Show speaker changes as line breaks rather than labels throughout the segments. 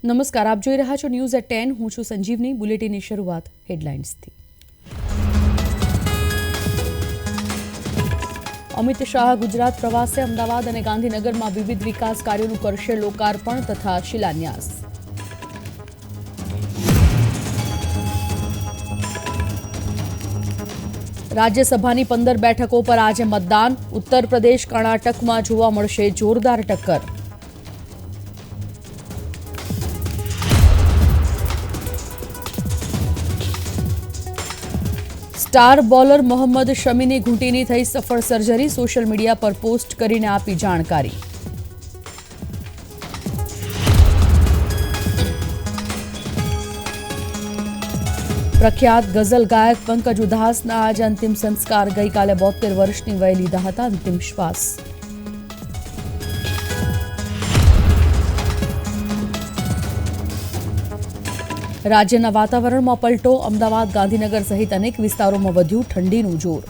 નમસ્કાર, આપ જોઈ રહ્યા છો ન્યૂઝ એટ 10. હું છું સંજીવની. બુલેટિનની શરૂઆત હેડલાઇન્સથી. અમિત શાહ ગુજરાત પ્રવાસે. અમદાવાદ અને ગાંધીનગરમાં વિવિધ વિકાસ કાર્યોનું કરશે લોકાર્પણ તથા શિલાન્યાસ. રાજ્યસભાની 15 બેઠકો પર આજે મતદાન. ઉત્તર પ્રદેશ કર્ણાટકમાં જોવા મળશે જોરદાર ટક્કર. સ્ટાર બોલર મોહમ્મદ શમીની ઘૂંટીની થઈ સફળ સર્જરી. સોશિયલ મીડિયા પર પોસ્ટ કરીને આપી જાણકારી. પ્રખ્યાત ગઝલ ગાયક પંકજ ઉધાસના આજે અંતિમ સંસ્કાર. ગઈકાલે 72 વર્ષની વયે લીધા હતા અંતિમ શ્વાસ. રાજ્યના વાતાવરણમાં પલટો. અમદાવાદ, ગાંધીનગર સહિત અનેક વિસ્તારોમાં વધ્યું ઠંડીનું જોર.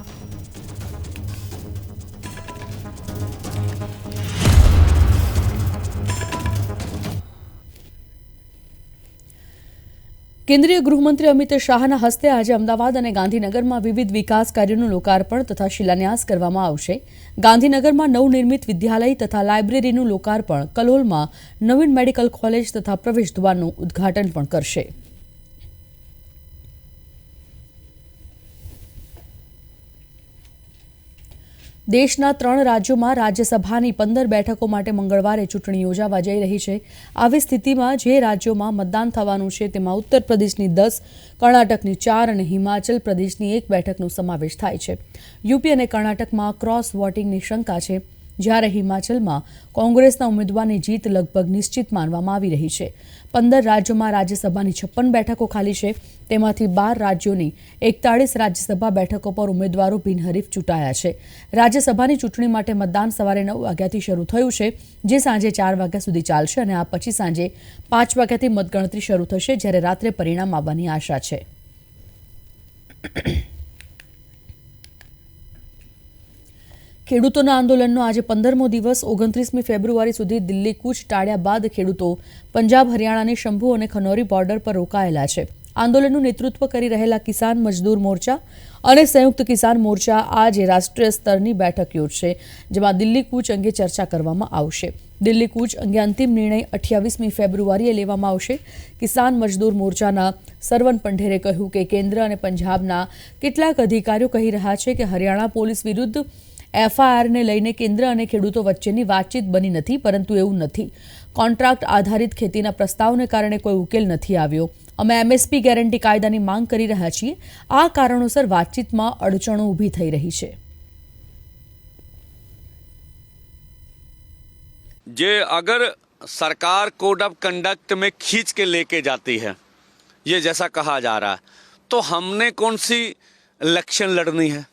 કેન્દ્રીય ગૃહમંત્રી અમિત શાહના હસ્તે આજે અમદાવાદ અને ગાંધીનગરમાં વિવિધ વિકાસ કાર્યોનું લોકાર્પણ તથા શિલાન્યાસ કરવામાં આવશે. ગાંધીનગરમાં નવનિર્મિત વિદ્યાલય તથા લાયબ્રેરીનું લોકાર્પણ, કલોલમાં નવીન મેડિકલ કોલેજ તથા પ્રવેશદ્વારનું ઉદ્ઘાટન પણ કરશે. દેશના 3 રાજ્યોમાં રાજ્યસભાની 15 બેઠકો માટે મંગળવારે ચૂંટણી યોજાવા જઈ રહી છે. આવી સ્થિતિમાં જે રાજ્યોમાં મતદાન થવાનું છે તેમાં ઉત્તર પ્રદેશની 10, કર્ણાટકની 4 અને હિમાચલ પ્રદેશની 1 બેઠકનો સમાવેશ થાય છે. યુપી અને કર્ણાટકમાં ક્રોસ વોટિંગની શંકા છે, જ્યારે હિમાચલમાં કોંગ્રેસના ઉમેદવારની જીત લગભગ નિશ્ચિત માનવામાં આવી રહી છે. 15 રાજ્યોમાં રાજ્યસભાની 56 બેઠકો ખાલી છે. તેમાંથી 12 રાજ્યોની 41 રાજ્યસભા બેઠકો પર ઉમેદવારો બિનહરીફ ચૂંટાયા છે. રાજ્યસભાની ચૂંટણી માટે મતદાન સવારે 9 વાગ્યાથી શરૂ થયું છે, જે સાંજે 4 વાગ્યા સુધી ચાલશે અને આ પછી સાંજે 5 વાગ્યાથી મતગણતરી શરૂ થશે, જ્યારે રાત્રે પરિણામ આવવાની આશા છે. ખેડૂતોના આંદોલનનો આજે 15મો દિવસ. 29મી ફેબ્રુઆરી સુધી દિલ્હી કૂચ ટાળ્યા બાદ ખેડૂતો પંજાબ, હરિયાણાની શંભુ અને ખનૌરી બોર્ડર પર રોકાયેલા છે. આંદોલનનું નેતૃત્વ કરી રહેલા કિસાન મજદૂર મોરચા અને સંયુક્ત કિસાન મોરચા આજે રાષ્ટ્રીય સ્તરની બેઠક યોજશે, જેમાં દિલ્હી કૂચ અંગે ચર્ચા કરવામાં આવશે. દિલ્હી કૂચ અંગે અંતિમ નિર્ણય 28મી ફેબ્રુઆરીએ લેવામાં આવશે. કિસાન મજદૂર મોરચાના સરવન પંઢેરે કહ્યું કે કેન્દ્ર અને પંજાબના કેટલાક અધિકારીઓ કહી રહ્યા છે કે હરિયાણા પોલીસ વિરુદ્ધ એફઆઈઆરને લઈને કેન્દ્ર અને ખેડૂતો વચ્ચેની વાતચીત બની નથી, પરંતુ એવું નથી. કોન્ટ્રાક્ટ આધારિત ખેતીના પ્રસ્તાવને કારણે કોઈ ઉકેલ નથી આવ્યો. અમે એમએસપી ગેરંટી કાયદાની માંગ કરી રહ્યા છીએ. આ કારણોસર વાતચીતમાં અડચણો ઊભી થઈ રહી છે.
જે અગર सरकार कोड ऑफ कंडक्ट में खींच के लेके जाती है, ये जैसा कहा जा रहा है, तो हमने कौन सी इलेक्शन लड़नी है,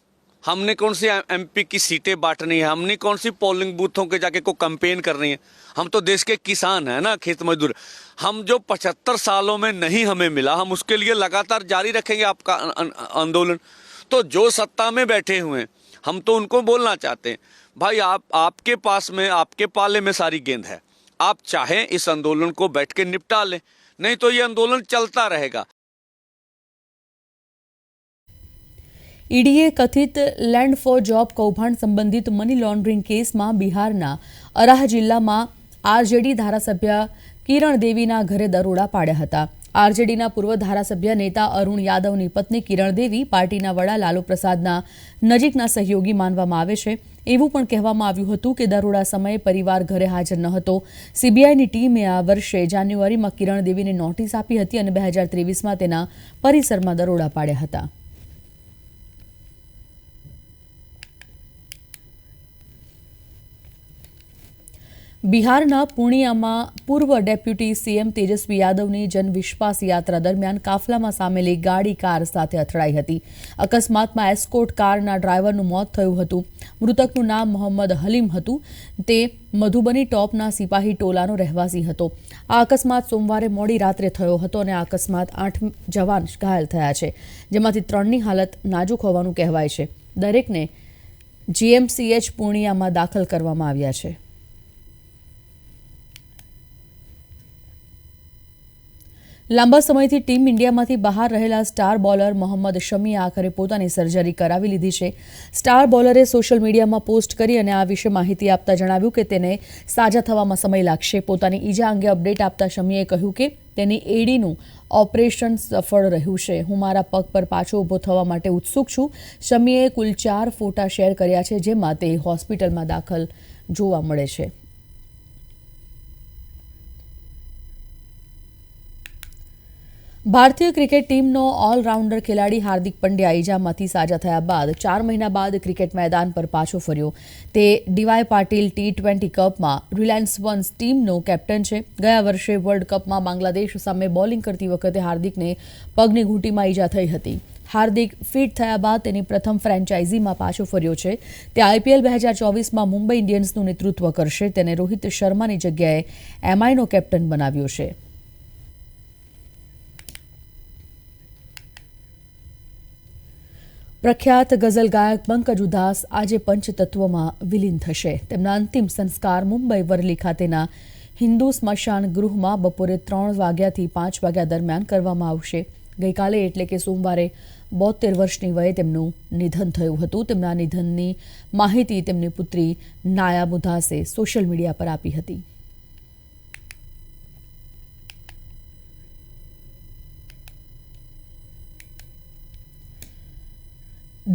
हमने कौन सी एमपी की सीटें बांटनी है, हमने कौन सी पोलिंग बूथों के जाके को कैंपेन करनी है. हम तो देश के किसान हैं ना, खेत मजदूर. हम जो 75 सालों में नहीं हमें मिला, हम उसके लिए लगातार जारी रखेंगे आपका आंदोलन. तो जो सत्ता में बैठे हुए हैं, हम तो उनको बोलना चाहते हैं, भाई आपके पास में, आपके पाले में सारी गेंद है. आप चाहें इस आंदोलन को बैठ के निपटा लें, नहीं तो ये आंदोलन चलता रहेगा.
ઈડીએ કથિત લેન્ડ ફોર જોબ કૌભાંડ સંબંધિત મની લોન્ડરિંગ કેસમાં બિહારના અરાહ જિલ્લામાં આરજેડી ધારાસભ્ય કિરણ દેવીના ઘરે દરોડા પાડ્યા હતા. આરજેડીના પૂર્વ ધારાસભ્ય નેતા અરુણ યાદવની પત્ની કિરણ દેવી પાર્ટીના વડા લાલુ પ્રસાદના નજીકના સહયોગી માનવામાં આવે છે. એવું પણ કહેવામાં આવ્યું હતું કે દરોડા સમયે પરિવાર ઘરે હાજર ન હતો. સીબીઆઈની ટીમે આ વર્ષે જાન્યુઆરીમાં કિરણ દેવીને નોટિસ આપી હતી અને 2023માં તેના પરિસરમાં દરોડા પાડ્યા હતા. બિહારના પૂર્ણિયામાં પૂર્વ ડેપ્યુટી સીએમ તેજસ્વી યાદવની જનવિશ્વાસ યાત્રા દરમિયાન કાફલામાં સામેલી ગાડી કાર સાથે અથડાઈ હતી. અકસ્માતમાં એસ્કોર્ટ કારના ડ્રાઈવરનું મોત થયું હતું. મૃતકનું નામ મોહમ્મદ હલીમ હતું. તે મધુબની ટોપના સિપાહી ટોલાનો રહેવાસી હતો. આ અકસ્માત સોમવારે મોડી રાત્રે થયો હતો અને આ અકસ્માત 8 જવાન ઘાયલ થયા છે, જેમાંથી 3ની હાલત નાજુક હોવાનું કહેવાય છે. દરેકને જીએમસીએચ પૂર્ણિયામાં દાખલ કરવામાં આવ્યા છે. લાંબા સમયથી ટીમ ઇન્ડિયામાંથી બહાર રહેલા સ્ટાર બોલર મોહમ્મદ શમીએ આખરે પોતાની સર્જરી કરાવી લીધી છે. સ્ટાર બોલરે સોશિયલ મીડિયામાં પોસ્ટ કરી અને આ વિશે માહિતી આપતા જણાવ્યું કે તેને સાજા થવામાં સમય લાગશે. પોતાની ઈજા અંગે અપડેટ આપતા શમીએ કહ્યું કે તેની એડીનું ઓપરેશન સફળ રહ્યું છે. હું મારા પગ પર પાછો ઊભો થવા માટે ઉત્સુક છું. શમીએ કુલ 4 ફોટા શેર કર્યા છે, જેમાં તે હોસ્પિટલમાં દાખલ જોવા મળે છે. ભારતીય ક્રિકેટ ટીમનો ઓલરાઉન્ડર ખેલાડી હાર્દિક પંડ્યા ઈજામાંથી સાજા થયા બાદ 4 મહિના બાદ ક્રિકેટ મેદાન પર પાછો ફર્યો. તે ડીવાય પાટીલ T20 કપમાં રિલાયન્સ વન્સ ટીમનો કેપ્ટન છે. ગયા વર્ષે વર્લ્ડ કપમાં બાંગ્લાદેશ સામે બોલિંગ કરતી વખતે હાર્દિકને પગની ઘૂંટીમાં ઈજા થઈ હતી. હાર્દિક ફિટ થયા બાદ તેની પ્રથમ ફ્રેન્ચાઇઝીમાં પાછો ફર્યો છે. તે IPL 2024માં મુંબઈ ઇન્ડિયન્સનું નેતૃત્વ કરશે. તેને રોહિત શર્માની જગ્યાએ MIનો કેપ્ટન બનાવ્યો છે. પ્રખ્યાત ગઝલ ગાયક પંકજ ઉધાસ આજે પંચતત્વમાં વિલીન થશે. તેમના અંતિમ સંસ્કાર મુંબઈ વરલી ખાતેના હિન્દુ સ્મશાન ગૃહમાં બપોરે 3 વાગ્યાથી 5 વાગ્યા દરમિયાન કરવામાં આવશે. ગઈકાલે એટલે કે સોમવારે 72 વર્ષની વયે તેમનું નિધન થયું હતું. તેમના નિધનની માહિતી તેમની પુત્રી નાયાબ ઉધાસે સોશિયલ મીડિયા પર આપી હતી.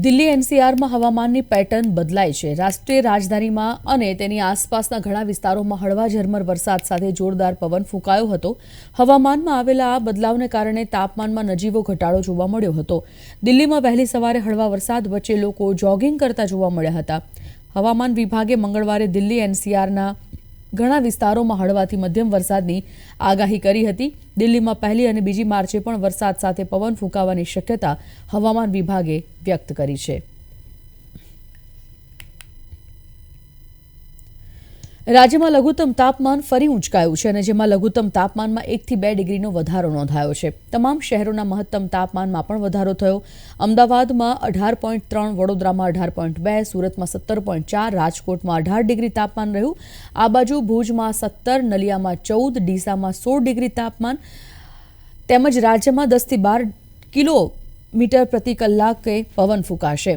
દિલ્હી NCRમાં હવામાનની પેટર્ન બદલાઈ છે. રાષ્ટ્રીય રાજધાનીમાં અને તેની આસપાસના ઘણા વિસ્તારોમાં હળવા ઝરમર વરસાદ સાથે જોરદાર પવન ફૂંકાયો હતો. હવામાનમાં આવેલા આ બદલાવને કારણે તાપમાનમાં નજીવો ઘટાડો જોવા મળ્યો હતો. દિલ્હીમાં વહેલી સવારે હળવા વરસાદ વચ્ચે લોકો જોગિંગ કરતા જોવા મળ્યા હતા. હવામાન વિભાગે મંગળવારે દિલ્હી NCRના ઘણા વિસ્તારોમાં હળવાથી મધ્યમ વરસાદની આગાહી કરી હતી. દિલ્હીમાં 1 અને 2 માર્ચે પણ વરસાદ સાથે પવન ફૂંકાવાની શક્યતા હવામાન વિભાગે વ્યક્ત કરી છે. રાજ્યમાં લઘુત્તમ તાપમાન ફરી ઊંચકાયું છે અને જેમાં લઘુત્તમ તાપમાનમાં 1 થી 2 ડિગ્રીનો વધારો નોંધાયો છે. તમામ શહેરોના મહત્તમ તાપમાનમાં પણ વધારો થયો. અમદાવાદમાં 18.3, વડોદરામાં 18.2, સુરતમાં 17.4, રાજકોટમાં 18 ડિગ્રી તાપમાન રહ્યું. આ બાજુ ભુજમાં 17, નલિયામાં 14, ડીસામાં 16 ડિગ્રી તાપમાન તેમજ રાજ્યમાં 10 થી 12 કિલોમીટર પ્રતિ કલાકે પવન ફૂંકાશે.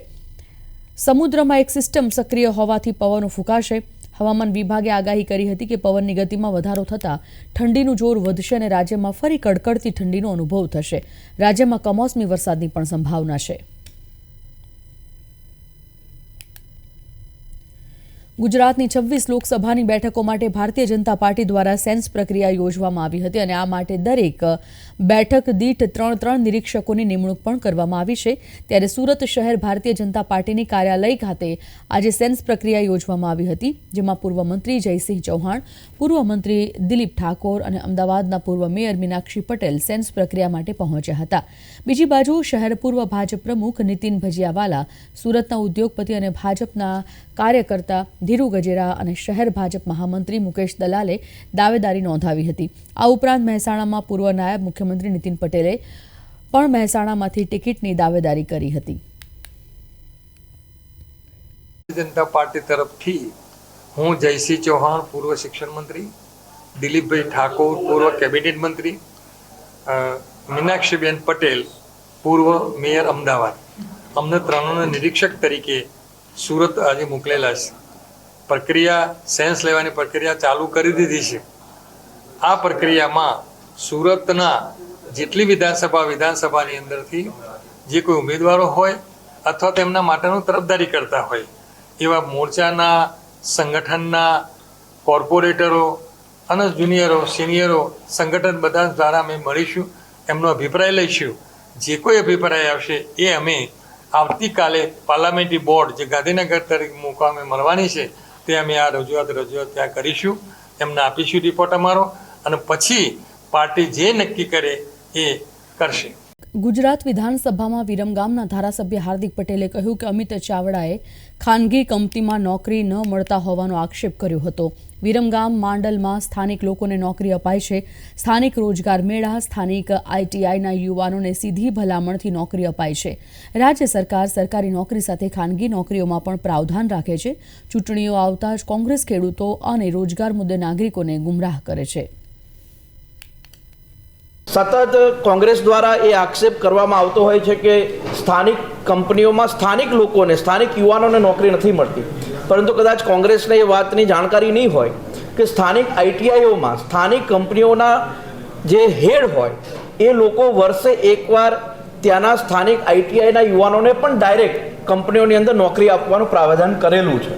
સમુદ્રમાં એક સિસ્ટમ સક્રિય હોવાથી પવનો ફૂંકાશે. હવામાન વિભાગે આગાહી કરી હતી કે પવનની ગતિમાં વધારો થતાં ઠંડીનું જોર વધશે અને રાજ્યમાં ફરી કડકડતી ઠંડીનો અનુભવ થશે. રાજ્યમાં કમોસમી વરસાદની પણ સંભાવના છે. ગુજરાતની 26 લોકસભાની બેઠકો માટે ભારતીય જનતા પાર્ટી દ્વારા સેન્સ પ્રક્રિયા યોજવામાં આવી હતી અને આ માટે દરેક બેઠક દીઠ 3 નિરીક્ષકોની નિમણૂક પણ કરવામાં આવી છે. ત્યારે સુરત શહેર ભારતીય જનતા પાર્ટીની કાર્યાલય ખાતે આજે સેન્સ પ્રક્રિયા યોજવામાં આવી હતી, જેમાં પૂર્વ મંત્રી જયસિંહ ચૌહાણ, પૂર્વ મંત્રી દિલીપ ઠાકોર અને અમદાવાદના પૂર્વ મેયર મીનાક્ષી પટેલ સેન્સ પ્રક્રિયા માટે પહોંચ્યા હતા. બીજી બાજુ શહેર પૂર્વ ભાજપ પ્રમુખ નીતિન ભજીયાવાલા, સુરતના ઉદ્યોગપતિ અને ભાજપના કાર્યકર્તા ધીરુ ગજેરા અને શહેર ભાજપ મહામંત્રી મુકેશ દલાલે દાવેદારી નોંધાવી હતી. આ ઉપરાંત મહેસાણામાં પૂર્વ નાયબ મુખ્યમંત્રી નીતિન પટેલે પણ મહેસાણામાંથી ટિકિટની દાવેદારી કરી હતી.
જનતા પાર્ટી તરફથી હું જયસિંહ ચૌહાણ, પૂર્વ શિક્ષણ મંત્રી, દિલીપભાઈ ઠાકોર, પૂર્વ કેબિનેટ મંત્રી, મીનાક્ષીબેન પટેલ, પૂર્વ મેયર અમદાવાદ, અમને ત્રણોને નિરીક્ષક તરીકે સુરત આજે મોકલેલા છે. પ્રક્રિયા સેન્સ લેવાની પ્રક્રિયા ચાલુ કરી દીધી છે. આ પ્રક્રિયામાં સુરતના જેટલી વિધાનસભાની અંદરથી જે કોઈ ઉમેદવારો હોય અથવા તેમના માટેનું તરફદારી કરતા હોય એવા મોરચાના, સંગઠનના, કોર્પોરેટરો અને જુનિયરો, સિનિયરો સંગઠન બધા દ્વારા અમે મળીશું, એમનો અભિપ્રાય લઈશું. જે કોઈ અભિપ્રાય આવશે એ અમે આવતીકાલે પાર્લામેન્ટરી બોર્ડ જે ગાંધીનગર તરીકે મુકામે મળવાની છે તે અમે આ રજૂઆત ત્યાં કરીશું, એમને આપીશું રિપોર્ટ અમારો અને પછી પાર્ટી જે નક્કી કરે એ કરશે.
ગુજરાત વિધાનસભામાં વિરમગામના ધારાસભ્ય હાર્દિક પટેલે કહ્યું કે અમિત ચાવડાએ ખાનગી કંપનીમાં નોકરી ન મળતા હોવાનો આક્ષેપ કર્યો હતો. વિરમગામ માંડલમાં સ્થાનિક લોકોને નોકરી અપાય છે. સ્થાનિક રોજગાર મેળા, સ્થાનિક ITIના યુવાનોને સીધી ભલામણથી નોકરી અપાય છે. રાજ્ય સરકાર સરકારી નોકરી સાથે ખાનગી નોકરીઓમાં પણ પ્રાવધાન રાખે છે. ચૂંટણીઓ આવતા જ કોંગ્રેસ ખેડૂતો અને રોજગાર મુદ્દે નાગરિકોને ગુમરાહ કરે છે.
સતત કોંગ્રેસ દ્વારા એ આક્ષેપ કરવામાં આવતો હોય છે કે સ્થાનિક કંપનીઓમાં સ્થાનિક લોકોને, સ્થાનિક યુવાનોને નોકરી નથી મળતી, પરંતુ કદાચ કોંગ્રેસને એ વાતની જાણકારી નહીં હોય કે સ્થાનિક આઈટીઆઈઓમાં સ્થાનિક કંપનીઓના જે હેડ હોય એ લોકો વર્ષે એકવાર ત્યાંના સ્થાનિક આઈટીઆઈના યુવાનોને પણ ડાયરેક્ટ કંપનીઓની અંદર નોકરી આપવાનું પ્રાવધાન કરેલું છે.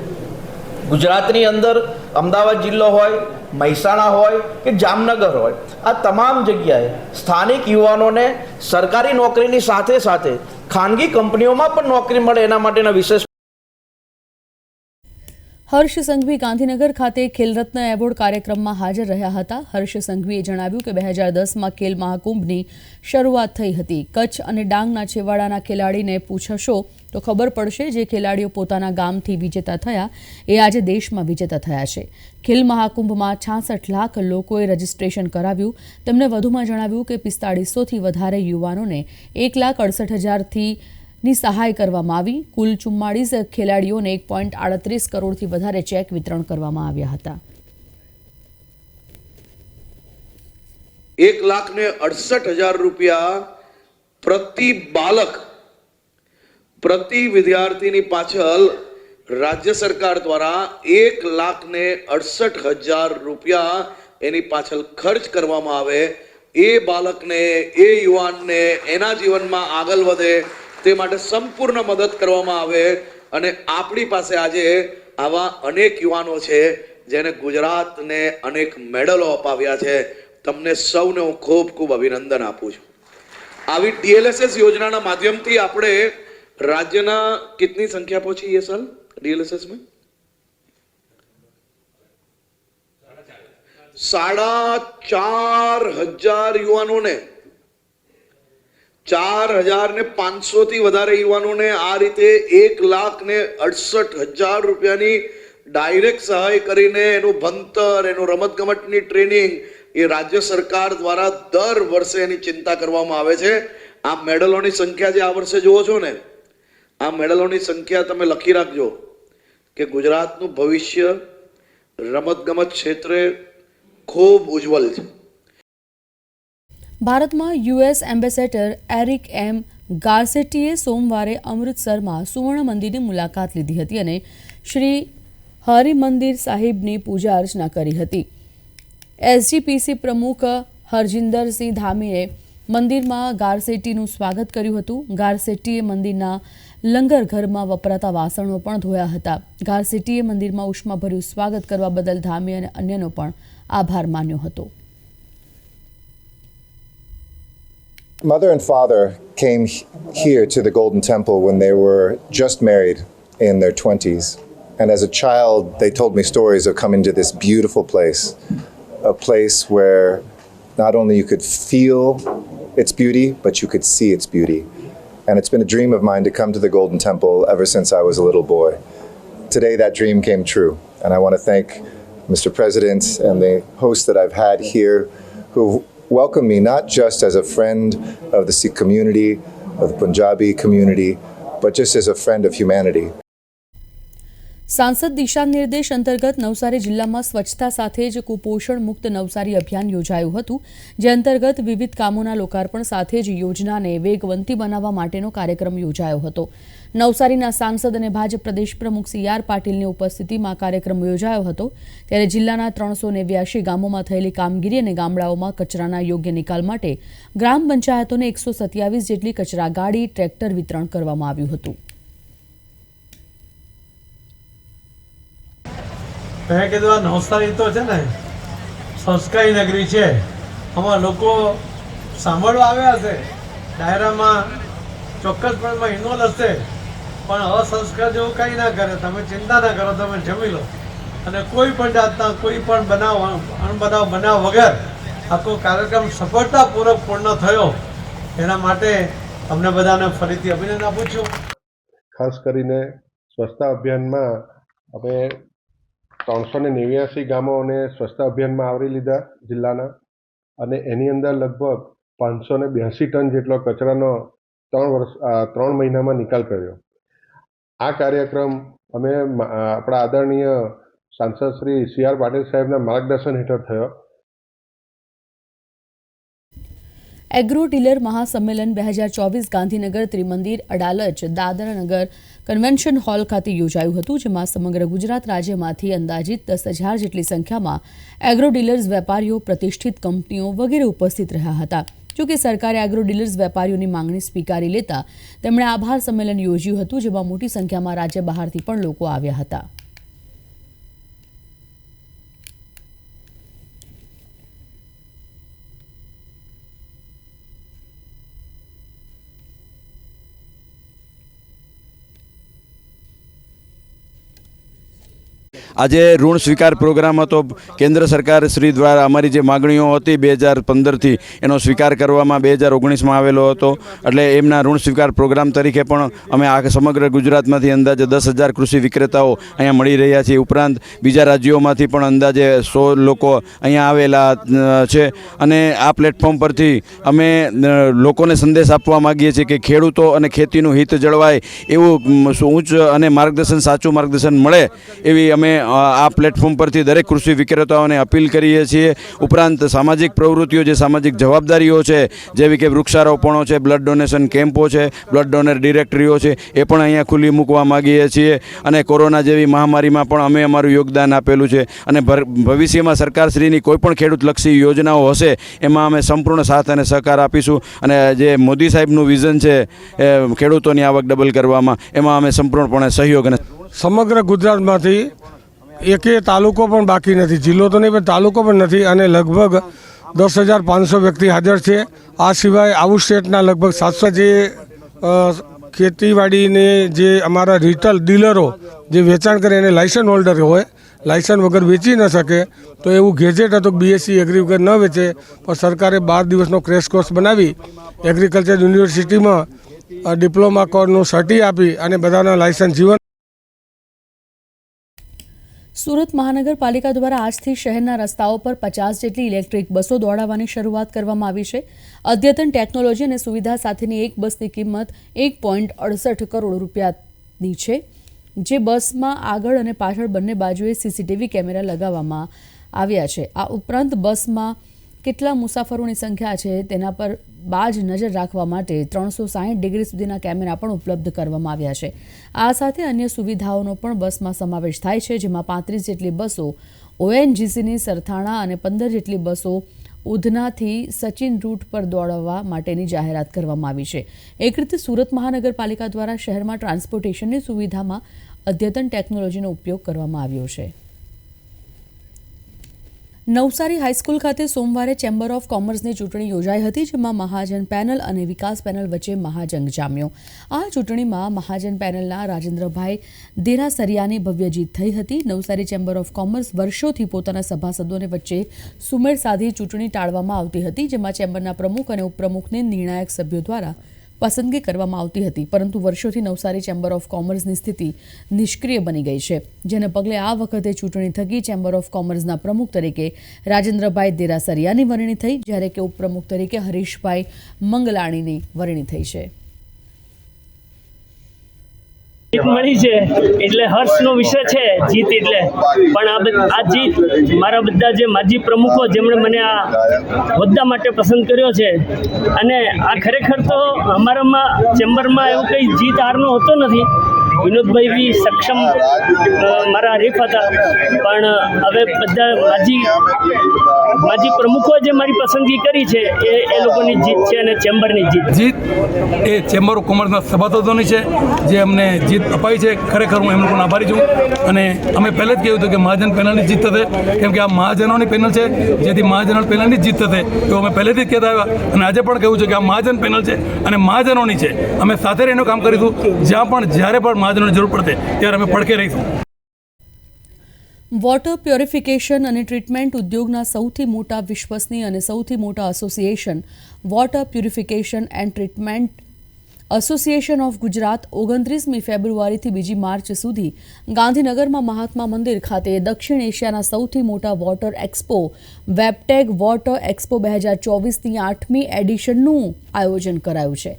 ગુજરાતની અંદર અમદાવાદ જિલ્લો હોય, મહેસાણા હોય કે જામનગર હોય, આ તમામ જગ્યાએ સ્થાનિક યુવાનોને સરકારી નોકરીની સાથે સાથે ખાનગી કંપનીઓમાં પણ નોકરી મળે એના માટેના વિશેષ.
હર્ષ સંઘવી ગાંધીનગર ખાતે ખેલરત્ન એવોર્ડ કાર્યક્રમમાં હાજર રહ્યા હતા. હર્ષ સંઘવીએ જણાવ્યું કે 2010માં ખેલ મહાકુંભની શરૂઆત થઈ હતી. કચ્છ અને ડાંગના છેવાડાના ખેલાડીને પૂછશો તો ખબર પડશે. જે ખેલાડીઓ પોતાના ગામથી વિજેતા થયા એ આજે દેશમાં વિજેતા થયા છે. ખેલ મહાકુંભમાં 66 લાખ લોકોએ રજીસ્ટ્રેશન કરાવ્યું. તેમણે વધુમાં જણાવ્યું કે 4500થી વધારે યુવાનોને 1,68,000થી ની સહાય કરવામાં આવી. કુલ 44 ખેલાડીઓને 1.38 કરોડથી વધારે ચેક વિતરણ કરવામાં આવ્યા હતા.
1,68,000 રૂપિયા પ્રતિ બાલક, પ્રતિ વિદ્યાર્થીની પાછળ રાજ્ય સરકાર દ્વારા 1,68,000 રૂપિયા એની પાછળ ખર્ચ કરવામાં આવે. એ બાલકને, એ યુવાનને એના જીવનમાં આગળ વધે તે માટે સંપૂર્ણ મદદ કરવામાં આવે. અને આપણી પાસે આજે આવા અનેક યુવાનો છે જેને ગુજરાતને અનેક મેડલો અપાવ્યા છે. તમને સૌને હું ખૂબ ખૂબ અભિનંદન આપું છું. આવી DLSS યોજનાના માધ્યમથી આપણે રાજ્યના कितनी संख्या पहुंची ये साल DLSS में? 4,500 યુવાનોને, 4,500 થી વધારે યુવાનોને આ રીતે 1,68,000 રૂપિયાની ડાયરેક્ટ સહાય કરીને એનું ભણતર, એનું રમતગમતની ટ્રેનિંગ એ રાજ્ય સરકાર દ્વારા દર વર્ષે એની ચિંતા કરવામાં આવે છે. આ મેડલોની સંખ્યા જે આ વર્ષે જુઓ છો ને, આ મેડલોની સંખ્યા તમે લખી રાખજો કે ગુજરાતનું ભવિષ્ય રમતગમત ક્ષેત્રે ખૂબ ઉજ્જવલ છે.
ભારતમાં યુએસ એમ્બેસેડર એરિક એમ ગાર્સેટીએ સોમવારે અમૃતસરમાં સુવર્ણ મંદિરની મુલાકાત લીધી હતી અને શ્રી હરિમંદિર સાહિબની પૂજા અર્ચના કરી હતી. એસજીપીસી પ્રમુખ હરજિંદરસિંહ ધામીએ મંદિરમાં ગાર્સેટીનું સ્વાગત કર્યું હતું. ગાર્સેટીએ મંદિરના લંગર ઘરમાં વપરાતા વાસણો પણ ધોયા હતા. ગાર્સેટીએ મંદિરમાં ઉષ્માભર્યું સ્વાગત કરવા બદલ ધામી અને અન્યનો પણ આભાર માન્યો હતો.
Mother and father came here to the Golden Temple when they were just married in their 20s. And as a child, they told me stories of coming to this beautiful place, a place where not only you could feel its beauty, but you could see its beauty. And it's been a dream of mine to come to the Golden Temple ever since I was a little boy. Today, that dream came true. And I want to thank Mr. President and the hosts that I've had here who welcome me not just as a friend of the Sikh community, of the Punjabi community, but just as a friend of humanity.
સાંસદ દિશા નિર્દેશ અંતર્ગત નવસારી જિલ્લામાં સ્વચ્છતા સાથે જ કુપોષણ મુક્ત નવસારી અભિયાન યોજાયું હતું. જે અંતર્ગત વિવિધ કામોના લોકાર્પણ સાથે જ યોજનાને વેગવંતી બનાવવા માટેનો કાર્યક્રમ યોજાયો હતો. નવસારીના સાંસદ અને ભાજપ પ્રદેશ પ્રમુખ CR પાટીલની ઉપસ્થિતિમાં કાર્યક્રમ યોજાયો હતો. ત્યારે જિલ્લાના 389 ગામોમાં થયેલી કામગીરી અને ગામડાઓમાં કચરાના યોગ્ય નિકાલ માટે ગ્રામ પંચાયતોને 127 જેટલી કચરા ગાડી, ટ્રેક્ટર વિતરણ કરવામાં આવ્યું હતું.
મેં કીધું આ નવસારી તો છે ને સંસ્કારી નગરી છે, આમાં લોકો સાંભળવા આવ્યા હશે, ડાયરામાં ચોક્કસપણે ઇન્વોલ્વ હશે, પણ અસંસ્કાર જેવું કંઈ ના કરે. તમે ચિંતા ના કરો, તમે જમી લો. અને કોઈ પણ જાતના કોઈ પણ બનાવ વગર આખો કાર્યક્રમ સફળતાપૂર્વક પૂર્ણ થયો. એના માટે અમને બધાને ફરીથી અભિનંદન આપું છું.
ખાસ કરીને સ્વચ્છતા અભિયાનમાં અમે 389 ગામોને સ્વચ્છતા અભિયાનમાં આવરી લીધા જિલ્લાના, અને એની અંદર લગભગ 582 ટન જેટલો કચરાનો 3 મહિનામાં નિકાલ કર્યો. આ કાર્યક્રમ અમે આપણા આદરણીય સાંસદ શ્રી CR પાટીલ સાહેબના માર્ગદર્શન હેઠળ થયો.
એગ્રો ડીલર મહાસંમેલન 2024 ગાંધીનગર ત્રિમંદિર અડાલજ દાદરાનગર કન્વેન્શન હોલ ખાતે યોજાયું હતું, જેમાં સમગ્ર ગુજરાત રાજ્યમાંથી અંદાજિત 10,000 જેટલી સંખ્યામાં એગ્રો ડીલર્સ વેપારીઓ, પ્રતિષ્ઠિત કંપનીઓ વગેરે ઉપસ્થિત રહ્યા હતા. જોકે સરકારે એગ્રો ડીલર્સ વેપારીઓની માંગણી સ્વીકારી લેતા તેમણે આભાર સંમેલન યોજ્યું હતું, જેમાં મોટી સંખ્યામાં રાજ્ય બહારથી પણ લોકો આવ્યા હતા.
આજે ઋણ સ્વીકાર પ્રોગ્રામ હતો. કેન્દ્ર સરકાર શ્રી દ્વારા અમારી જે માગણીઓ હતી 2015થી એનો સ્વીકાર કરવામાં 2019માં આવેલો હતો. એટલે એમના ઋણ સ્વીકાર પ્રોગ્રામ તરીકે પણ અમે આ સમગ્ર ગુજરાતમાંથી અંદાજે 10,000 કૃષિ વિક્રેતાઓ અહીંયા મળી રહ્યા છીએ. ઉપરાંત બીજા રાજ્યોમાંથી પણ અંદાજે 100 લોકો અહીંયા આવેલા છે. અને આ પ્લેટફોર્મ પરથી અમે લોકોને સંદેશ આપવા માગીએ છીએ કે ખેડૂતો અને ખેતીનું હિત જળવાય એવું ઉચ્ચ અને માર્ગદર્શન, સાચું માર્ગદર્શન મળે એવી અમે આ પ્લેટફોર્મ પરથી દરેક કૃષિ વિક્રેતાઓને અપીલ કરીએ છીએ. ઉપરાંત સામાજિક પ્રવૃત્તિઓ, જે સામાજિક જવાબદારીઓ છે, જેવી કે વૃક્ષારોપણો છે, બ્લડ ડોનેશન કેમ્પો છે, બ્લડ ડોનર ડિરેક્ટરીઓ છે, એ પણ અહીંયા ખુલ્લી મૂકવા માગીએ છીએ. અને કોરોના જેવી મહામારીમાં પણ અમે અમારું યોગદાન આપેલું છે. અને ભવિષ્યમાં સરકારશ્રીની કોઈ પણ ખેડૂતલક્ષી યોજનાઓ હશે એમાં અમે સંપૂર્ણ સાથ અને સહકાર આપીશું. અને જે મોદી સાહેબનું વિઝન છે ખેડૂતોની આવક ડબલ કરવામાં, એમાં અમે સંપૂર્ણપણે સહયોગ અને
સમગ્ર ગુજરાતમાંથી એકે તાલુકો પણ બાકી નથી, જિલ્લો તો નહીં પણ તાલુકો પણ નથી. અને લગભગ 10,500 વ્યક્તિ હાજર છે. આ સિવાય આઉટ સ્ટેટના લગભગ 700 જે ખેતીવાડીને જે અમારા રિટેલ ડીલરો જે વેચાણ કરે એને લાયસન્સ હોલ્ડર હોય, લાયસન્સ વગર વેચી ન શકે. તો એવું ગેજેટ હતું બીએસસી એગ્રી વગર ન વેચે, પણ સરકારે 12 દિવસનો ક્રેશ કોર્સ બનાવી એગ્રીકલ્ચર યુનિવર્સિટીમાં ડિપ્લોમા કોર્સનું સર્ટી આપી અને બધાના લાયસન્સ જીવન.
સુરત મહાનગરપાલિકા દ્વારા આજથી શહેરના રસ્તાઓ પર 50 જેટલી ઇલેક્ટ્રિક બસો દોડાવવાની શરૂઆત કરવામાં આવી છે. અદ્યતન ટેકનોલોજી અને સુવિધા સાથેની એક બસની કિંમત 1.68 કરોડ રૂપિયાની છે, જે બસમાં આગળ અને પાછળ બંને બાજુએ સીસીટીવી કેમેરા લગાવવામાં આવ્યા છે. આ ઉપરાંત બસમાં કેટલા મુસાફરોની સંખ્યા છે તેના પર બાજ નજર રાખવા માટે 360 ડિગ્રી સુધીના કેમેરા પણ ઉપલબ્ધ કરવામાં આવ્યા છે. આ સાથે અન્ય સુવિધાઓનો પણ બસમાં સમાવેશ થાય છે, જેમાં 35 જેટલી બસો ઓએનજીસીની સરથાણા અને 15 જેટલી બસો ઉધનાથી સચિન રૂટ પર દોડાવવા માટેની જાહેરાત કરવામાં આવી છે. એક રીતે સુરત મહાનગરપાલિકા દ્વારા શહેરમાં ટ્રાન્સપોર્ટેશનની સુવિધામાં અદ્યતન ટેકનોલોજીનો ઉપયોગ કરવામાં આવ્યો છે. નવસારી હાઈસ્કૂલ ખાતે સોમવારે ચેમ્બર ઓફ કોમર્સની ચૂંટણી યોજાઈ હતી, જેમાં મહાજન પેનલ અને વિકાસ પેનલ વચ્ચે મહાજંગ જામ્યો. આ ચૂંટણીમાં મહાજન પેનલના રાજેન્દ્રભાઈ દેરાસરિયાની ભવ્ય જીત થઈ હતી. નવસારી ચેમ્બર ઓફ કોમર્સ વર્ષોથી પોતાના સભાસદોને વચ્ચે સુમેળ સાધી ચૂંટણી ટાળવામાં આવતી હતી, જેમાં ચેમ્બરના પ્રમુખ અને ઉપપ્રમુખને નિર્ણાયક સભ્યો દ્વારા પસંદગી કરવામાં આવતી હતી. પરંતુ વર્ષોથી નવસારી ચેમ્બર ઓફ કોમર્સની સ્થિતિ નિષ્ક્રિય બની ગઈ છે, જેને પગલે આ વખતે ચૂંટણી થકી ચેમ્બર ઓફ કોમર્સના પ્રમુખ તરીકે રાજેન્દ્રભાઈ દેરાસરિયાની વરણી થઈ, જ્યારે કે ઉપપ્રમુખ તરીકે હરીશભાઈ મંગલાણીની વરણી થઈ છે.
જીત મળી છે એટલે હર્ષનો વિષય છે જીત એટલે. પણ આ જીત મારા બધા જે માજી પ્રમુખો જેમણે મને આ હોદ્દા માટે પસંદ કર્યો છે, અને આ ખરેખર તો અમારામાં ચેમ્બરમાં એવું કંઈ જીત હારનો હોતો નથી. વિનોદભાઈ બી સક્ષમ મારા હરીફ હતા, પણ હવે બધા માજી પ્રમુખો જે મારી પસંદગી કરી છે એ લોકોની જીત છે અને ચેમ્બરની જીત
એ ચેમ્બર ઓફ કોમર્સના સભાસદોની છે જે અમને જીત અપાઈ છે. ખરેખર હું એમ લોકોનો આભારી છું. અને અમે પહેલે જ કહ્યું હતું કે મહાજન પેનલની જીત થશે, કેમ કે આ મહાજનોની પેનલ છે, જેથી મહાજનો પેનલની જીત થશે એવું અમે પહેલેથી જ કહેતા આવ્યા. અને આજે પણ કહ્યું છે કે આ મહાજન પેનલ છે અને મહાજનોની છે. અમે સાથે રહીને કામ કરીશું. જ્યાં પણ જ્યારે પણ મહાજનોની જરૂર પડશે ત્યારે અમે પડખે રહીશું.
વોટર પ્યોરિફિકેશન અને ટ્રીટમેન્ટ ઉદ્યોગના સૌથી મોટા, વિશ્વસનીય અને સૌથી મોટા association water purification and treatment association of Gujarat 29મી ફેબ્રુઆરીથી 2 માર્ચ સુધી ગાંધીનગરમાં મહાત્મા મંદિર ખાતે દક્ષિણ એશિયાના સૌથી મોટા વોટર એક્સપો વેબટેગ વોટર એક્સપો 2024ની 8મી એડિશનનું આયોજન કરાયું છે.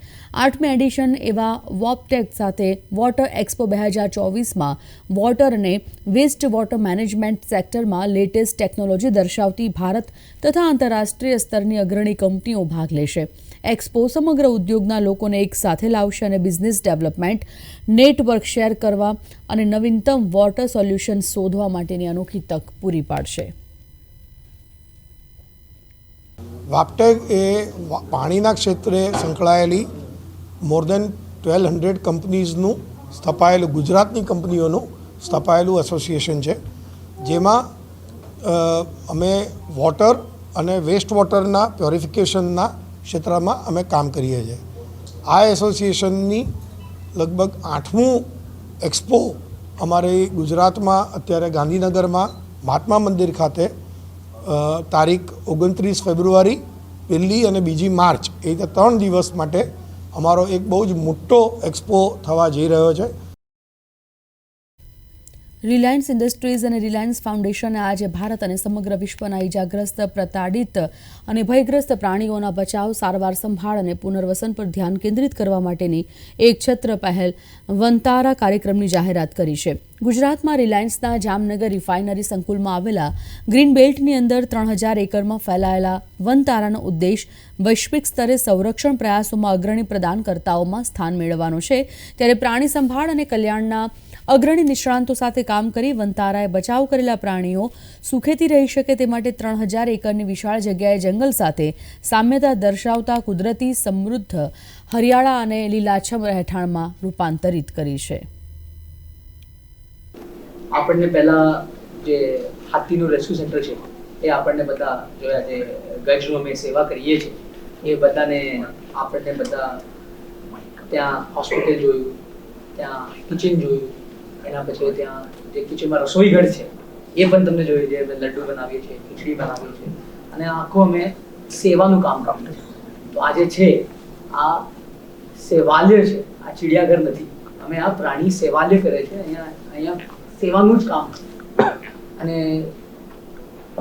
8મી એડિશન એવા વોપટેગ સાથે વોટર એક્સપો 2024માં વોટર અને વેસ્ટ વોટર મેનેજમેન્ટ સેક્ટરમાં લેટેસ્ટ ટેકનોલોજી દર્શાવતી ભારત તથા આંતરરાષ્ટ્રીય સ્તરની અગ્રણી કંપનીઓ ભાગ લેશે. એક્સપો સમગ્ર ઉદ્યોગના લોકોને એક સાથે લાવશે અને બિઝનેસ ડેવલપમેન્ટ, નેટવર્ક શેર કરવા અને નવીનતમ વોટર સોલ્યુશન શોધવા માટેની અનોખી તક પૂરી પાડશે.
વાપટેગ એ પાણીના ક્ષેત્રે સંકળાયેલી મોર દેન 1200 કંપનીઝનું સ્થપાયેલું, ગુજરાતની કંપનીઓનું સ્થપાયેલું એસોસિએશન છે, જેમાં અમે વોટર અને વેસ્ટ વોટરના પ્યોરિફિકેશનના ક્ષેત્રમાં અમે કામ કરીએ છીએ. આ એસોસિએશનની લગભગ 8મું એક્સપો અમારે ગુજરાતમાં અત્યારે ગાંધીનગરમાં મહાત્મા મંદિર ખાતે તારીખ 29 ફેબ્રુઆરી, 1 અને 2 માર્ચ એ રીતે 3 દિવસ માટે અમારો એક બહુ જ મોટો એક્સપો થવા જઈ રહ્યો છે.
રિલાયન્સ ઇન્ડસ્ટ્રીઝ અને રિલાયન્સ ફાઉન્ડેશને આજે ભારત અને સમગ્ર વિશ્વના ઇજાગ્રસ્ત, પ્રતાડિત અને ભયગ્રસ્ત પ્રાણીઓના બચાવ, સારવાર, સંભાળ અને પુનર્વસન પર ધ્યાન કેન્દ્રિત કરવા માટેની એક છત્ર પહેલ વનતારા કાર્યક્રમની જાહેરાત કરી છે. ગુજરાતમાં રિલાયન્સના જામનગર રિફાઇનરી સંકુલમાં આવેલા ગ્રીન બેલ્ટની અંદર 3000 એકરમાં ફેલાયેલા વનતારાનો ઉદ્દેશ વૈશ્વિક સ્તરે સંરક્ષણ પ્રયાસોમાં અગ્રણી પ્રદાનકર્તાઓમાં સ્થાન મેળવવાનો છે. ત્યારે પ્રાણી સંભાળ અને કલ્યાણના અગ્રણી નિષ્ણાંતો સાથે કામ કરી વનતારાએ બચાવ કરેલા પ્રાણીઓ સુખેથી રહી શકે તે માટે 3000 એકરની વિશાળ જગ્યાએ જંગલ સાથે સામ્યતા દર્શાવતા કુદરતી, સમૃદ્ધ, હરિયાળા અને લીલાછમ રહેઠાણમાં રૂપાંતરિત કરી છે.
આપણને પહેલા જે હાથીનું રેસ્ક્યુ સેન્ટર છે એ આપણને બધા જોયા, જે ગજનું અમે સેવા કરીએ છીએ એ બધાને આપણને બધા ત્યાં હોસ્પિટલ જોયું, ત્યાં કિચન જોયું, એના પછી ત્યાં જે કિચનમાં રસોઈ ઘર છે એ પણ તમને જોયું, જે અમે લડ્ડુ બનાવીએ છીએ, ખીચડી બનાવીએ છીએ અને આખું અમે સેવાનું કામ કરીએ છીએ. તો આ જે છે આ સેવાલય છે, આ ચિડિયાઘર નથી. અમે આ પ્રાણી સેવાલય કરે છે, અહીંયા સેવાનું જ કામ. અને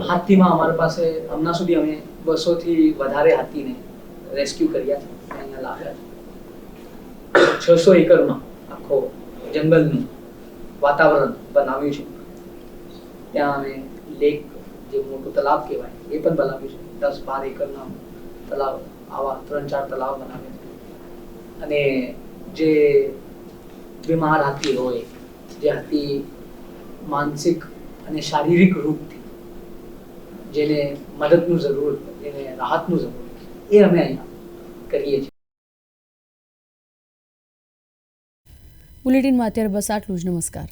હાથીમાં અમારી પાસે હમણાં સુધી અમે 200થી વધારે હાથીને રેસ્ક્યુ કર્યા છે, અહીંયા લાવ્યા છે. 600 એકરમાં આખો જંગલનું વાતાવરણ બનાવ્યું છે. ત્યાં અમે લેક, જે મોટું તલાવ કહેવાય, એ પણ બનાવ્યું છે. 10-12 એકરના તલાવ, આવા 3-4 તલાવ બનાવ્યા છે. અને જે બીમાર હાથી હોય, જે હાથી માનસિક અને શારીરિક રૂપથી જેને મદદનું જરૂર, જેને રાહતનું જરૂર, એ અમે અહીંયા કરીએ છીએ.
બુલેટિનમાં અત્યારે બસ આટલું જ. નમસ્કાર.